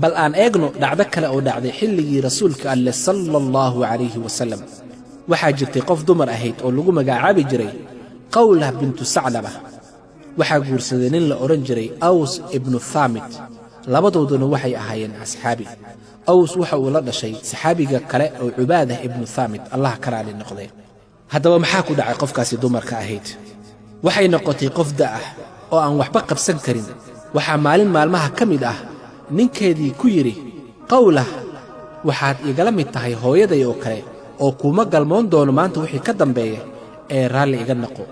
bal aan eegno dhacdo kale oo dhacday xilligii rasuulka alle sallallahu alayhi wasallam. waxaa jirtay qof dumar ahayd oo lagu magacaabi jiray qawlah bintu saclaba. waxaa guursaday nin la odhan jiray aws ibnu thaamit. labadooduna waxay ahaayeen asxaabi. aws waxa uu la dhashay saxaabiga kale oo cubaadah ibnu thaamit, allah ka raali noqdee. haddaba maxaa ku dhacay qofkaasi dumarka ahayd? waxay noqotay qof da'ah oo aan waxba qabsan karin. waxaa maalin maalmaha ka mid ah ninkeedii ku yidhi, qawlah, waxaad igala mid tahay hooyaday oo kale oo kuuma galmoon doono maanta wixii ka dambeeya ee raalli iga noqo.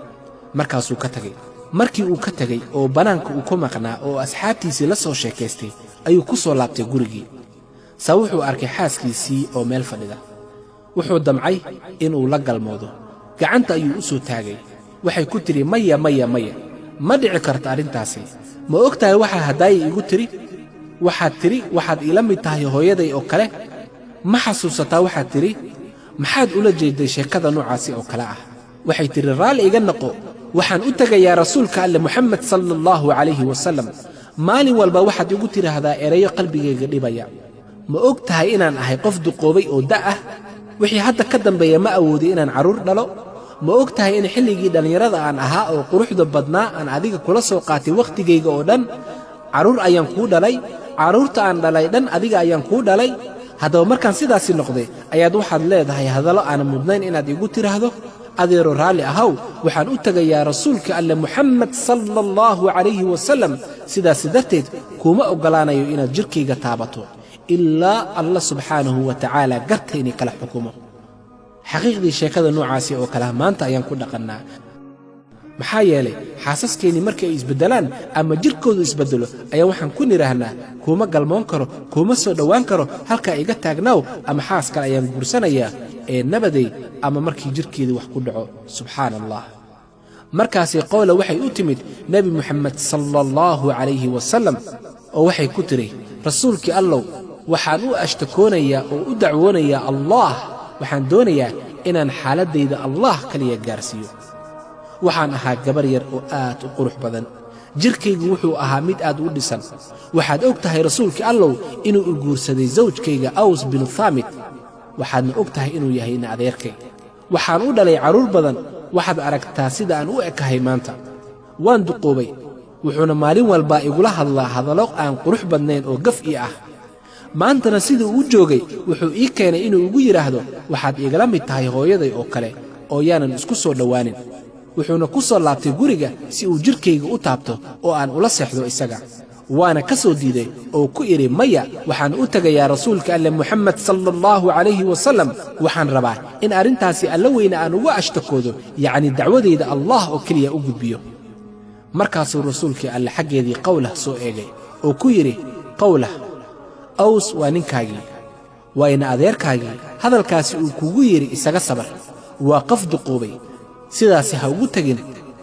markaasuu ka tegey. markii uu ka tegey oo bannaanka uu ku maqnaa oo asxaabtiisii la soo sheekaystay ayuu ku soo laabtay gurigii. saa wuxuu arkay xaaskiisii oo meel fadhida. wuxuu damcay inuu la galmoodo. gacanta ayuu u soo taagay. waxay ku tidhi, maya maya maya, ma dhici karto arrintaasi. ma og tahay waxaa haddaayay igu tidhi? waxaad tidhi waxaad iila mid tahay hooyaday oo kale. ma xasuusataa waxaad tidhi? maxaad ula jeedday sheekada noocaasi oo kale ah? waxay tidhi, raalli iga noqo, waxaan u tegayaa rasuulka alle muxamed sala allahu calayhi wasallam. maalin walba waxaad igu tidhaahdaa erayo qalbigayga dhibaya. ma og tahay inaan ahay qof duqoobay oo da' ah? wixii hadda ka dambeeya ma awoodi inaan carruur dhalo. ma og tahay in xilligii dhallinyarada aan ahaa oo quruxda badnaa aan adiga kula soo qaatay wakhtigayga oo dhan? carruur ayaan kuu dhalay. carruurta aan dhalay dhan adiga ayaan kuu dhalay. haddaba markaan sidaasi noqday ayaad waxaad leedahay hadallo aanan mudnayn inaad igu tidhaahdo, adeero raalli ahaw, waxaan u tegayaa rasuulka alle muxamed sala allahu calayhi wasallam. sidaasi darteed kuuma oggolaanayo inaad jidhkayga taabato ilaa alla subxaanahu wa tacaala gartayni kala xukumo. xaqiiqdii sheekada noocaasi oo kaleha maanta ayaan ku dhaqannaa. maxaa yeelay xaasaskeenii markii ay isbeddelaan ama jidhkoodu isbeddelo ayaa waxaan ku nidhaahnaa kuuma galmoon karo, kuuma soo dhowaan karo, halkaa iga taagnaaw, ama xaas kale ayaan guursanayaa ee nabaday, ama markii jidhkeedii wax ku dhaco. subxaana allah. markaasi qowla waxay u timid nebi muxamed sala allahu calayhi wasallam oo waxay ku tidhi, rasuulkii allow, waxaan u ashtakoonayaa oo u dacwoonayaa allaah. waxaan doonayaa inaan xaaladdayda allah kaliya gaarsiiyo. waxaan ahaa gabar yar oo aad u qurux badan. jidhkaygu wuxuu ahaa mid aad u dhisan. waxaad og tahay rasuulkii allow inuu u guursaday sawjkayga aws binu thaamit. waxaadna og tahay inuu yahay ina adeerkay. waxaan u dhalay carruur badan. waxaad aragtaa sida aan u ekahay maanta. waan duqoobay. wuxuuna maalin walbaa igula hadlaa hadallo aan qurux badnayn oo gaf ii ah. maantana siduu u joogay wuxuu ii keenay inuu igu yidhaahdo, waxaad igala mid tahay hooyaday oo kale oo yaanan isku soo dhowaanin. wuxuuna ku soo laabtay guriga si uu jidhkayga u taabto oo aan ula seexdo isaga. waana ka soo diiday oo ku idhi, maya, waxaan u tegayaa rasuulka alle muxamed sala allahu calayhi wasallam. waxaan rabaa in arrintaasi alla weyne aan uga ashtakoodo, yacni dacwadayda allah oo keliya u gudbiyo. markaasuu rasuulkii alle xaggeedii qawlah soo eegay oo ku yidhi, qawlah, aws waa ninkaagii, waa ina adeerkaagii. hadalkaasi uu kugu yidhi isaga sabar. waa qof duqoobay. sidaasi ha ugu tegin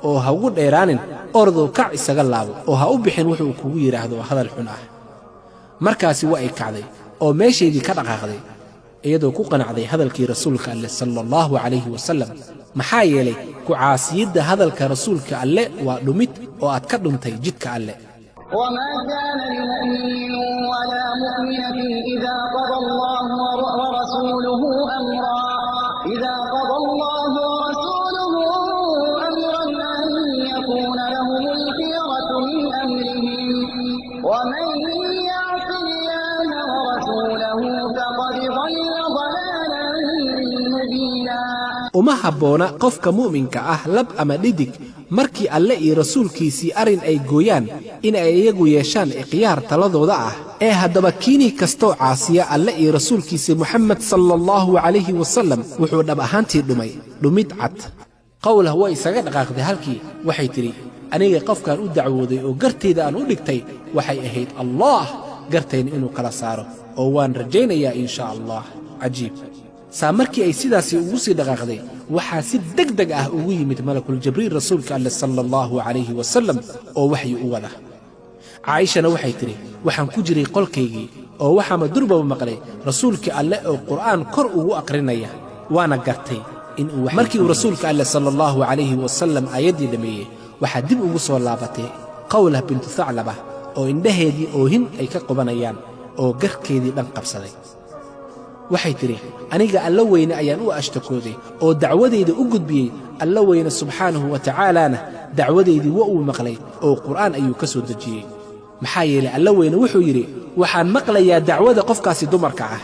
oo ha ugu dheeraanin. ordow kac isaga laabo oo ha u bixin wuxuu kugu yidhaahdo hadal xun ah. markaasi waa ay kacday oo meeshaydii ka dhaqaaqday iyadoo ku qanacday hadalkii rasuulka alle sala allahu calayhi wasallam. maxaa yeelay ku caasiyidda hadalka rasuulka alle waa dhumid oo aad ka dhuntay jidka alle. وما كان لمؤمن ولا مؤمنة إذا قضى الله ورسوله أمرا أن يكون لهم الخيرة من أمرهم ومن يعص الله ورسوله فقد ضل ضلالا مبينا. uma habboona qofka mu'minka ah lab ama dhidig markii alle iyo rasuulkiisii arrin ay gooyaan in ay iyagu yeeshaan ikhyaar taladooda ah. ee haddaba kiinii kastoo caasiya alle iyo rasuulkiisii muxamed sala allahu calayhi wasallam wuxuu dhab ahaantii dhumay dhumid cad. qawlah way isaga dhaqaaqday halkii. waxay tidhi, aniga qofkaan u dacwooday oo gartayda aan u dhigtay waxay ahayd allaah gartayna inuu kala saaro, oo waan rajaynayaa in shaa allah. cajiib. saa markii ay sidaasi ugu sii dhaqaaqday waxaa si degdeg ah ugu yimid malakul jibriil rasuulka alle sala allahu calayhi wasallam oo waxyi u wada. caa'ishana waxay tidhi, waxaan ku jiray qolkaygii oo waxaama durbaba maqlay rasuulkii alle oo qur'aan kor ugu aqrinaya. waana gartay inuu markii uu rasuulka alle sala allahu calayhi wasallam aayaddii dhammeeyey waxaa dib ugu soo laabatay qawlah bintu thaclaba oo indhaheedii oohin ay ka qubanayaan oo garkeedii dhan qabsaday waxay tidhi aniga alla weyne ayaan u ashtakooday oo dacwadeyda u gudbiyey alla weyne subxaanahu wa tacaalaana dacwadeydii waa uu maqlay oo qur'aan ayuu ka soo dejiyey maxaa yeelay alla weyne wuxuu yidhi waxaan maqlayaa dacwada qofkaasi dumarka ah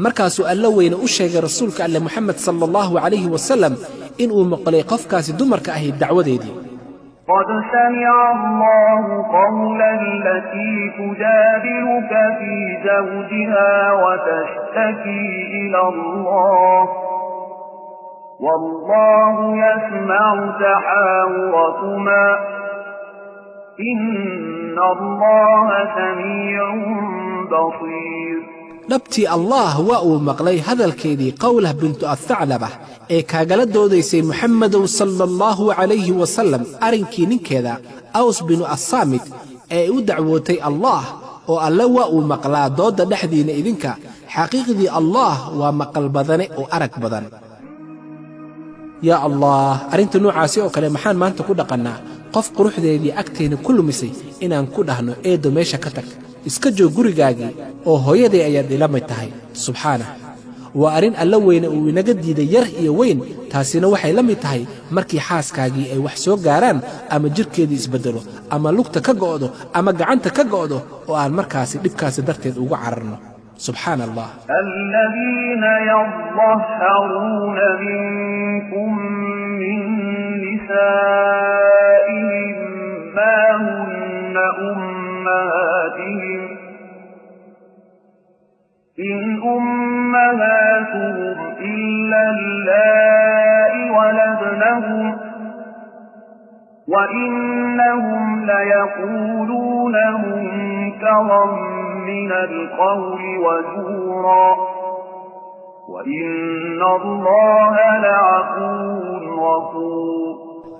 markaasuu alla weyne u sheegay rasuulka alle moxamed sala allahu calayhi wasalam inuu maqlay qofkaasi dumarka ahayd dacwadeedii قد سمع الله قول التي تجادلك في زوجها وتشتكي إلى الله والله يسمع تحاوركما إن الله سميع بصير dhabtii allah waa uu maqlay hadalkeedii qawlah bintu athaclabah ee kaagala doodaysay moxamedow sala allahu calayhi wasalam arrinkii ninkeeda aws binu assaamit ee u dacwootay allaah oo alle waa uu maqlaa doodda dhexdiinna idinka xaqiiqdii allaah waa maqal badane oo arag badan yaa allah arrinta noocaasi oo kale maxaan maanta ku dhaqannaa qof quruxdeedii agteenna ku lumisay inaan ku dhahno eeddo meesha ka tag iska joog gurigaagii oo hooyaday ayaad ila mid tahay subxaanah waa arrin alla weyne uu inaga diiday yar iyo weyn taasina waxay la mid tahay markii xaaskaagii ay wax soo gaaraan ama jidhkeedii isbeddelo ama lugta ka go'do ama gacanta ka go'do oo aan markaasi dhibkaasi darteed ugu cararno subxaana allah الذين يظهرون منكم من نسائهم ما هن أمهاتهم إن أمهاتهم إلا اللائي ولدنهم وإنهم ليقولون منكرا من القول وزورا وإن الله لعفو غفور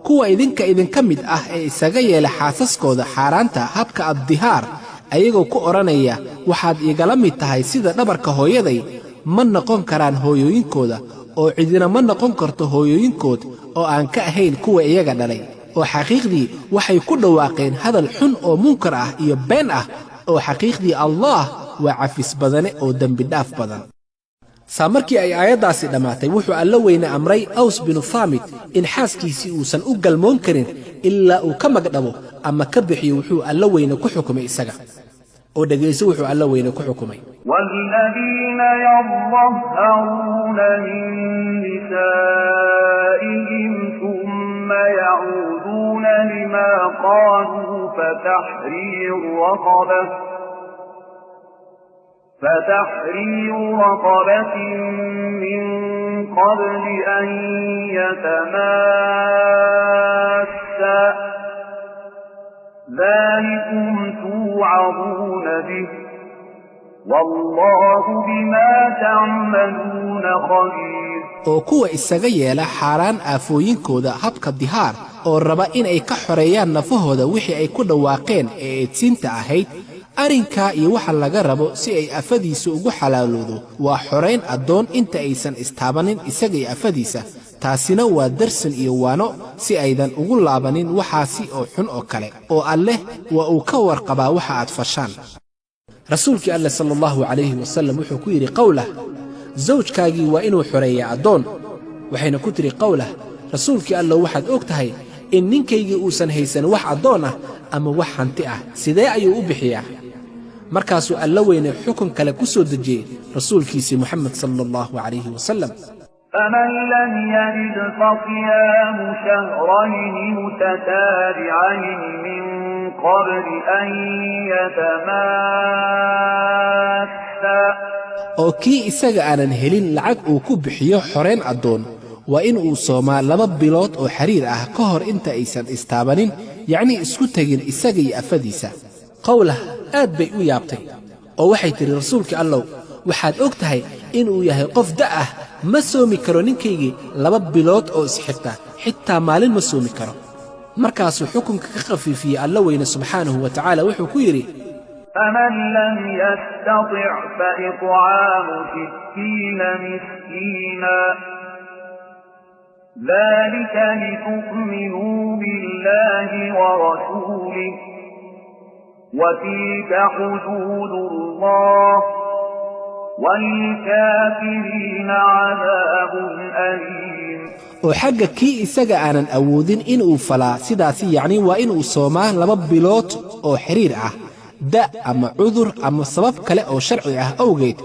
kuwa idinka mid ah ee isaga yeela xaasaskooda xaaraanta habka addihaar ayagoo ku odhanaya waxaad igala mid tahay sida dhabarka hooyaday ma noqon karaan hooyooyinkooda oo cidina ma noqon karto hooyooyinkood oo aan ka ahayn kuwa iyaga dhalay oo xaqiiqdii waxay ku dhawaaqeen hadal xun oo munkar ah iyo been ah oo xaqiiqdii allaah waa cafis badane oo dembidhaaf badan saa markii ay aayaddaasi dhammaatay wuxuu alla weyne amray aws binu thaamit in xaaskiisii uusan u galmoon karin ilaa uu ka magdhabo ama ka bixiyo wuxuu alla weyne ku xukumay isaga oo dhegayso wuxuu alla weyne ku xukumay والذين يظهرون من نسائهم ثم يعودون لما قالوا فتحرير رقبة من قبل أن يتماسا ذلكم توعظون به والله بما تعملون خبير oo kuwa isaga yeela xaaraan aafooyinkooda habka dihaar oo raba inay ka xoreeyaan nafahooda wixii ay ku dhawaaqeen ee eedsiinta ahayd arrinkaa iyo waxa laga rabo si ay afadiisa ugu xalaaloodo waa xorayn addoon inta aysan istaabanin isagay afadiisa taasina waa darsan iyo waano si aydan ugu laabanin waxaasi oo xun oo kale oo alleh waa uu ka warqabaa waxa aad fashaan rasuulkii alleh sala allahu calayhi wasallam wuxuu ku yidhi qowlah zawjkaagii waa inuu xoreeyaa addoon waxayna ku tidhi qowlah rasuulkii allow waxaad og tahay in ninkaygii uusan haysan wax addoon ah ama wax hanti ah sidee ayuu u bixiyaa markaasuu alla weyne xukun kale ku soo dejiyey rasuulkiisii moxamed sala allahu calayhi wasalam فمن لم يجد فصيام شهرين متتابعين من قبل أن يتماسا oo kii isaga aanan helin lacag uu ku bixiyo xorayn addoon waa in uu soomaa 2 bilood oo xiriir ah ka hor inta aysan istaabanin yacnii isku tegin isaga iyo afadiisa qowlah aad bay u yaabtay oo waxay tidhi rasuulkii allow waxaad og tahay inuu yahay qof da'ah ma soomi karo ninkaygii 2 bilood oo isxigta xitaa maalin ma soomi karo markaasuu xukunka ka khafiifiyey alla weyne subxaanahu wa tacaala wuxuu ku yidhi فمن لم يستطع فإطعام 60 مسكينا ذلك لتؤمنوا بالله ورسوله وتلك حدود الله والكافرين عذاب أليم oo xagga kii isaga aanan awoodin inuu falaa sidaasi yacni waa inuu soomaa 2 bilood oo xiriir ah da ama cudur ama sabab kale oo sharci ah awgeed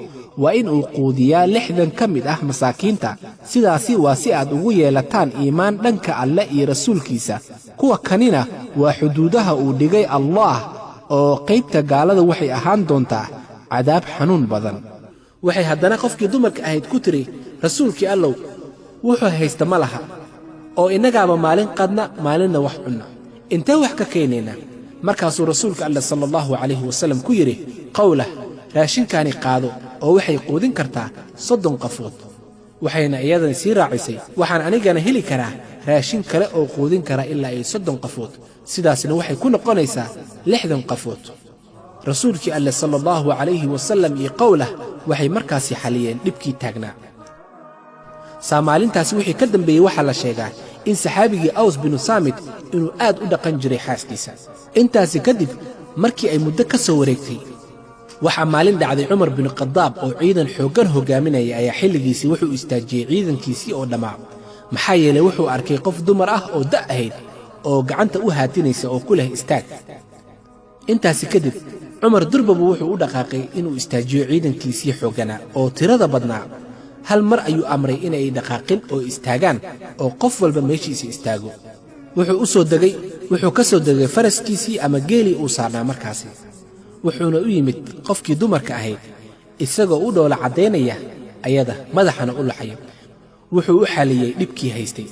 waa inuu quudiyaa 60 ka mid ah masaakiinta sidaasi waa si aad ugu yeelataan iimaan dhanka alle iyo rasuulkiisa kuwa kanina waa xuduudaha uu dhigay Allah oo qaybta gaalada waxay ahaan doontaa cadaab xanuun badan waxay haddana qofkii dumarka ahayd ku tiri rasuulkii allow wuxuu haysta ma laha oo innagaaba maalin qadna maalinna wax cunna intee wax ka keenayna markaasuu rasuulka alle sallallahu calayhi wasallam ku yidhi qowlah raashinkaani qaado oo waxay quudin kartaa 30 qafood waxayna iyadana sii raacisay waxaan anigana heli karaa raashin kale oo quudin kara ilaa ay 30 qafood sidaasna waxay ku noqonaysaa 60 qafood rasuulkii alle sallallahu calayhi wasallam iyo qowlah waxay markaasi xaliyeen dhibkii taagnaa Soomaalintaasi wixii ka dambeeyay waxa la sheegaa in saxaabigii Aws bin Saamit inuu aad u dhaqan jiray xaaskiisa intaasi kadib markii ay muddo ka soo wareegtay waxa maalin dhacday Umar bin Khadaab oo ciidan xooggan hogaaminaya ayaa xilligiisii wuxuu istaajiyay ciidankiisii oo dhamaa maxaa yeelay wuxuu arkay qof dumar ah oo da' ahayd oo gacanta u haatinaysa oo ku leh istaag intaasi kadib Umar durbabu wuxuu u dhaqaaqay inuu istaajiyo ciidankiisii xoogganaa oo tirada badnaa hal mar ayuu amray inay dhaqaaqin oo istaagaan oo qof walba meeshiisa istaago wuxuu ka soo degay faraskiisii ama geeli uu saarnaa markaasi wuxuuna u yimid qofkii dumarka ahayd isagoo u dhoola cadeynaya ayada madaxana u laxay wuxuu u xaliyay dhibkii haystay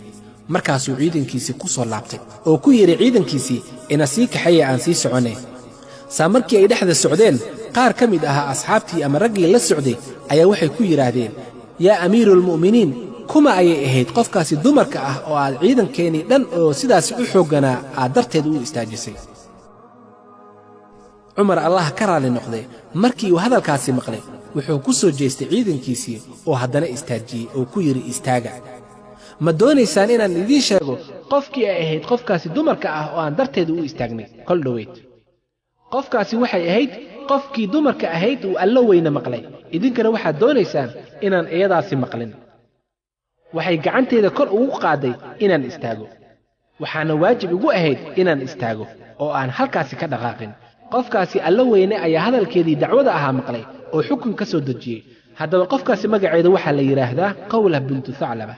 markaasuu ciidankiisii ku soo laabtay oo ku yiri ciidankiisii ina sii kaxaya aan sii soconay saamarkii ay dhexda socdeen qaar ka mid ah asxaabtii ama raggii la socday ayaa waxay ku yiraahdeen yaa amiirul mu'miniin kuma ayay ahayd qofkaasi dumarka ah oo aad ciidankeenii dhan oo sidaas u xoogganaa aad darteed u istaajisay Umar Allah ka raali noqday markii uu hadalkaasi maqlay wuxuu ku soo jeestay ciidankiisii oo haddana istaajiyay oo ku yiri istaaga ma doonaysaan inaan idiin sheego qofkii ay ahayd qofkaasi dumarka ah oo aan darteed u istaagnay kol dhaweyd qofkaasi waxay ahayd qofkii dumarka ahayd uu Alla weyna maqlay idinkana waxaad doonaysaan inaan iyadaasi maqlin waxay gacanteeda kor ugu qaaday inaan istaago waxaana waajib igu ahayd inaan istaago oo aan halkaasi ka dhaqaaqin qofkaasi Alla weyne ayaa hadalkeedii dacwada ahaa maqlay oo xukun ka soo dejiyay haddaba qofkaasi magaceeda waxa la yiraahdaa Qawla bintu Tha'laba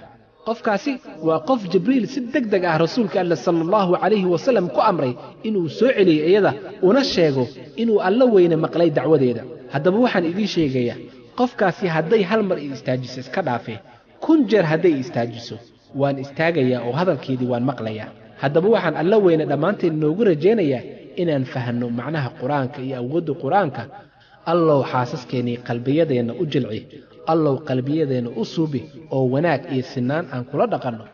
qofkaasi waa qof Jibriil si degdeg ah rasuulka Allah sallallahu alayhi wasallam ku amray inuu soo celiyo iyada una sheego inuu Alla weyne maqlay dacwadeeda haddaba waxaan idin sheegayaa qofkaasi hadday hal mar istaajiso iska dhaafay kun jeer hadday istaajiso waan istaagayaa oo hadalkeedii waan maqlayaa haddaba waxaan Alla weyne dhamaanteen noogu rajaynayaa inaan fahanno macnaha quraanka iyo awoodda quraanka allow xaasaskeeni qalbiyadeena u jilci allow qalbiyadeena u suubi oo wanaag iyo sinaan aan kula dhaqanno